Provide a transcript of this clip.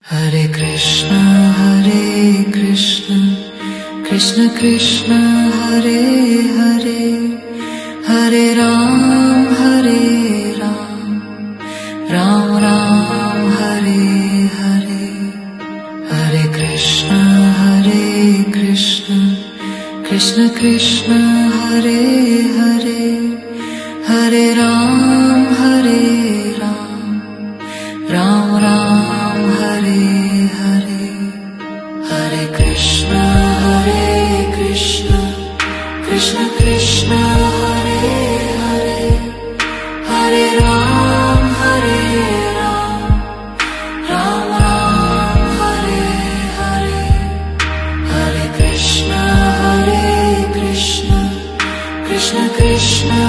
Hare Krishna Krishna Krishna Hare Hare Hare Ram Ram Ram Hare Hare Hare Krishna Krishna Krishna Hare Hare Hare Ram Ram Ram Hare Hare Hare Krishna Krishna Krishna Hare Hare Hare Ram Ram Ram Hare Hare Hare Krishna Krishna Krishna